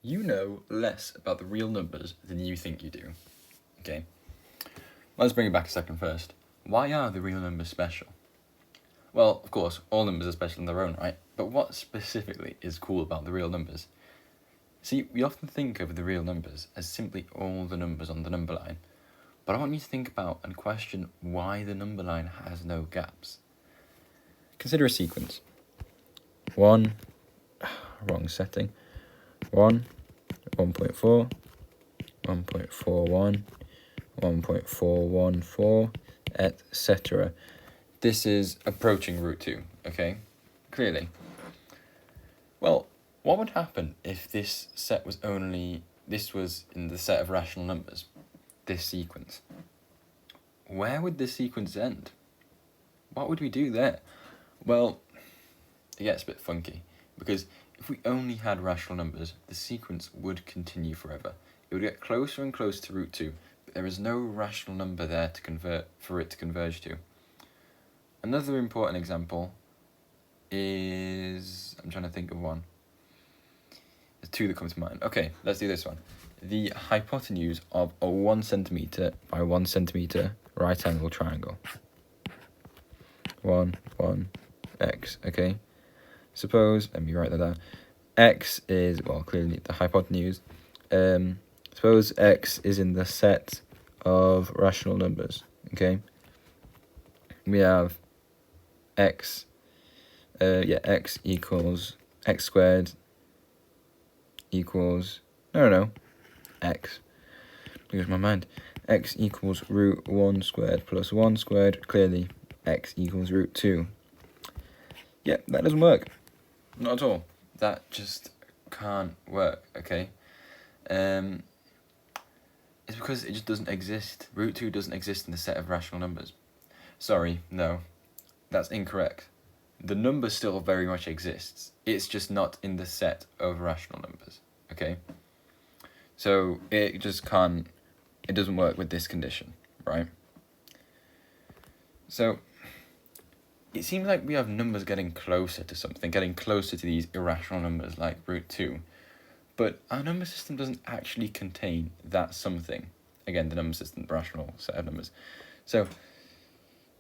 You know less about the real numbers than you think you do. Okay, let's bring it back a second first. Why are the real numbers special? Well, of course, all numbers are special in their own right, but what specifically is cool about the real numbers? See, we often think of the real numbers as simply all the numbers on the number line, but I want you to think about and question why the number line has no gaps. Consider a sequence. 1, wrong setting, 1, 1.4, 1.41, 1.414, etc. This is approaching root 2, okay? Clearly. Well, what would happen if this was in the set of rational numbers, this sequence? Where would this sequence end? What would we do there? Well, it gets a bit funky, because if we only had rational numbers, the sequence would continue forever. It would get closer and closer to root 2, but there is no rational number there for it to converge to. Another important example is... I'm trying to think of one. There's two that come to mind. Okay, let's do this one. The hypotenuse of a 1 centimeter by 1 centimeter right angle triangle. 1, x, okay? Suppose, let me write that down. X is, well, clearly the hypotenuse. Suppose x is in the set of rational numbers, okay? We have x, x equals x squared equals, x. Lose my mind. X equals root 1 squared plus 1 squared. Clearly, x equals root 2. Yeah, that doesn't work. Not at all. That just can't work, okay? It's because it just doesn't exist. Root 2 doesn't exist in the set of rational numbers. Sorry, no. That's incorrect. The number still very much exists. It's just not in the set of rational numbers, okay? So it just can't, it doesn't work with this condition, right? So it seems like we have numbers getting closer to something, getting closer to these irrational numbers like root 2. But our number system doesn't actually contain that something. Again, the number system, the rational set of numbers. So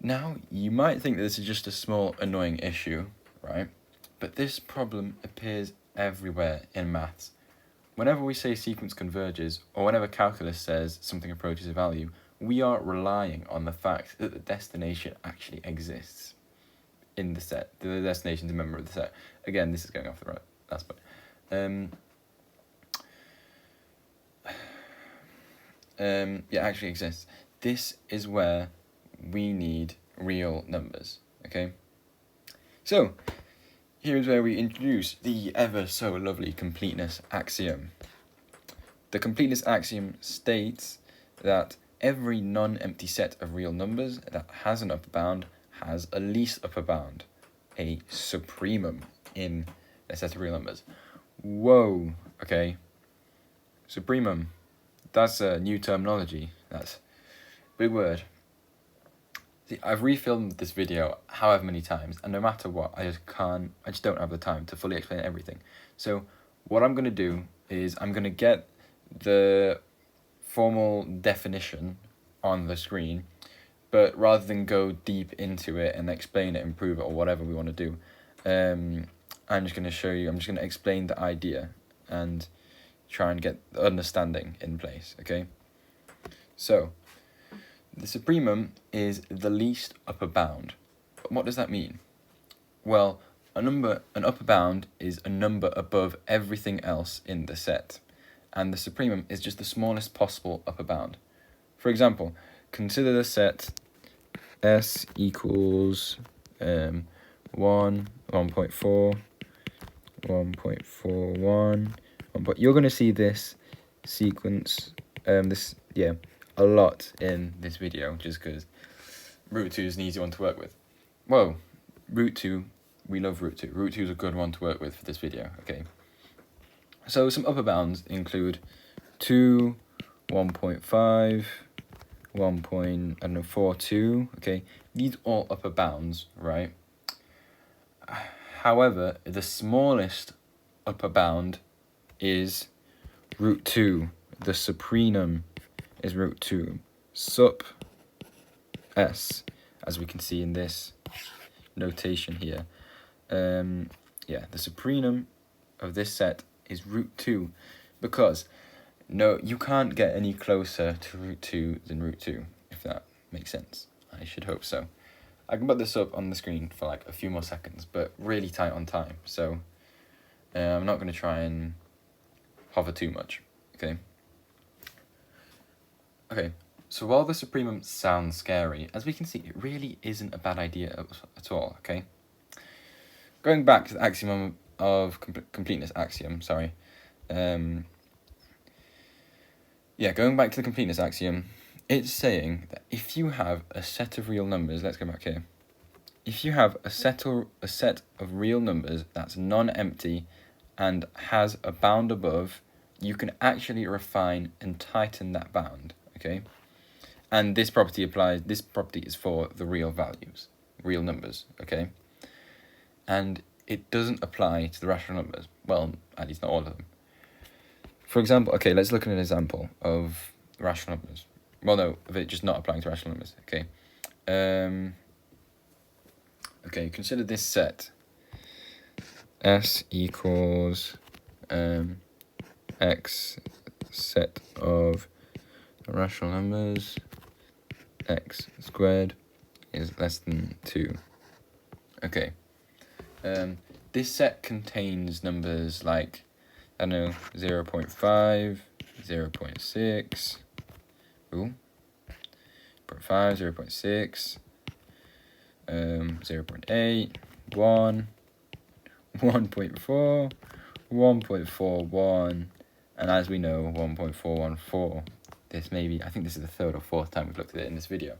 now you might think that this is just a small annoying issue, right? But this problem appears everywhere in maths. Whenever we say sequence converges, or whenever calculus says something approaches a value, we are relying on the fact that the destination actually exists in the set. The destination is a member of the set. Again, this is going off the last point. Actually exists. This is where we need real numbers, okay? So, here's where we introduce the ever so lovely completeness axiom. The completeness axiom states that every non-empty set of real numbers that has an upper bound has a least upper bound, a supremum in a set of real numbers. Whoa, okay. Supremum, that's a new terminology. That's a big word. See, I've refilmed this video however many times, and no matter what, I just don't have the time to fully explain everything. So what I'm going to do is I'm going to get the formal definition on the screen, but rather than go deep into it and explain it and prove it or whatever we want to do, I'm just going to explain the idea and try and get the understanding in place, okay? So, the supremum is the least upper bound. But what does that mean? Well, an upper bound is a number above everything else in the set, and the supremum is just the smallest possible upper bound. For example, consider the set S equals 1, 1.4, 1.41. You're going to see this sequence, a lot in this video, just because root 2 is an easy one to work with. Whoa, root 2, we love root 2. Root 2 is a good one to work with for this video, okay? So some upper bounds include 2, 1.5, 1.42, okay? These are all upper bounds, right? However, the smallest upper bound is root 2. The supremum is root 2. Sup S, as we can see in this notation here. Yeah, the supremum of this set is root 2, because no, you can't get any closer to root 2 than root 2, if that makes sense. I should hope so. I can put this up on the screen for like a few more seconds, but really tight on time, so I'm not going to try and hover too much, okay? Okay, so while the supremum sounds scary, as we can see, it really isn't a bad idea at all, okay? Going back to the axiom of completeness axiom, sorry. Yeah, going back to the completeness axiom, it's saying that if you have a set of real numbers, let's go back here. If you have a set of real numbers that's non-empty and has a bound above, you can actually refine and tighten that bound, okay? And this property is for the real values, real numbers, okay? And it doesn't apply to the rational numbers. Well, at least not all of them. For example, okay, let's look at an example of rational numbers. Well, no, of it just not applying to rational numbers, okay? Okay, consider this set. S equals x set of rational numbers, x squared is less than 2. Okay. This set contains numbers like, I don't know, 0.5, 0.6, 0.5, 0.6, 0.8, 1, 1.4, 1.41, and as we know, 1.414. I think this is the third or fourth time we've looked at it in this video.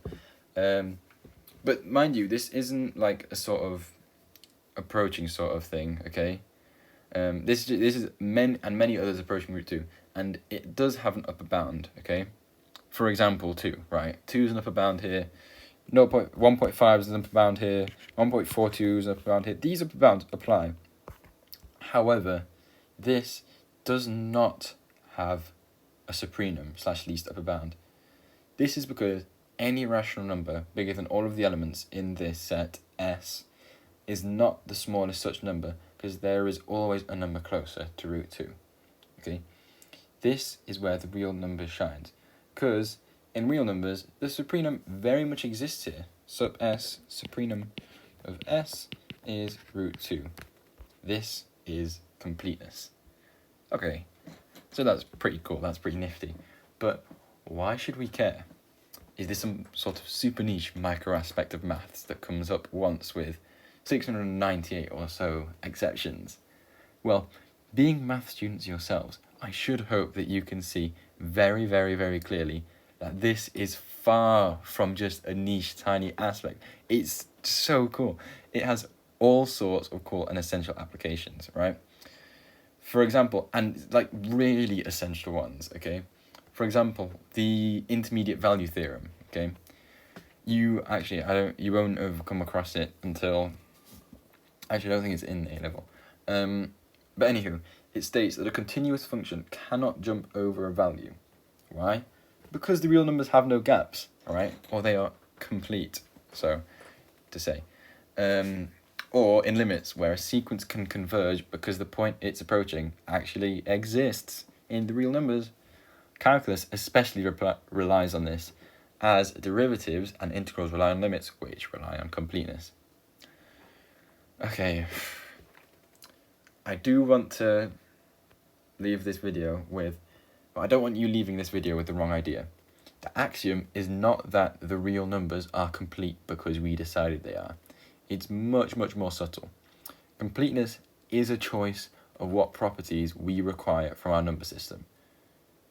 But mind you, this isn't like a sort of approaching sort of thing, okay? This is many others approaching root 2, and it does have an upper bound, okay? For example, 2, right? 2 is an upper bound here, 1.5 is an upper bound here, 1.42 is an upper bound here. These upper bounds apply. However, this does not have a supremum / least upper bound. This is because any rational number bigger than all of the elements in this set S is not the smallest such number, because there is always a number closer to root 2. Okay, this is where the real number shines, because in real numbers the supremum very much exists here. Sup S, supremum of S is root 2. This is completeness. Okay, so that's pretty cool, that's pretty nifty, but why should we care? Is this some sort of super niche micro aspect of maths that comes up once with 698 or so exceptions? Well, being math students yourselves, I should hope that you can see very, very, very clearly that this is far from just a niche, tiny aspect. It's so cool. It has all sorts of cool and essential applications, right? For example, and like really essential ones, okay? For example, the intermediate value theorem, okay? You won't have come across it until, actually I don't think it's in A-level. But anywho, it states that a continuous function cannot jump over a value. Why? Because the real numbers have no gaps, alright? Or they are complete, so to say. Or in limits, where a sequence can converge because the point it's approaching actually exists in the real numbers. Calculus especially relies on this, as derivatives and integrals rely on limits, which rely on completeness. Okay, I do want to leave this video with, but I don't want you leaving this video with the wrong idea. The axiom is not that the real numbers are complete because we decided they are. It's much, much more subtle. Completeness is a choice of what properties we require from our number system.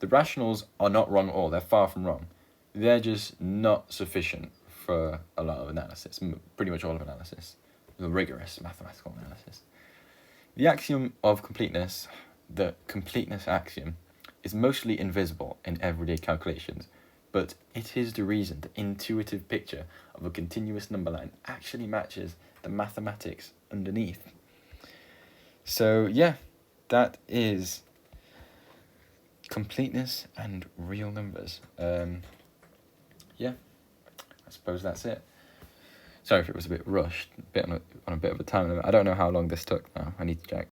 The rationals are not wrong at all, they're far from wrong. They're just not sufficient for a lot of analysis, pretty much all of analysis, the rigorous mathematical analysis. The axiom of completeness, the completeness axiom, is mostly invisible in everyday calculations, but it is the reason the intuitive picture of a continuous number line actually matches the mathematics underneath. So yeah, that is completeness and real numbers. Yeah, I suppose that's it. Sorry if it was a bit rushed, on a bit of a time limit. I don't know how long this took now. I need to check.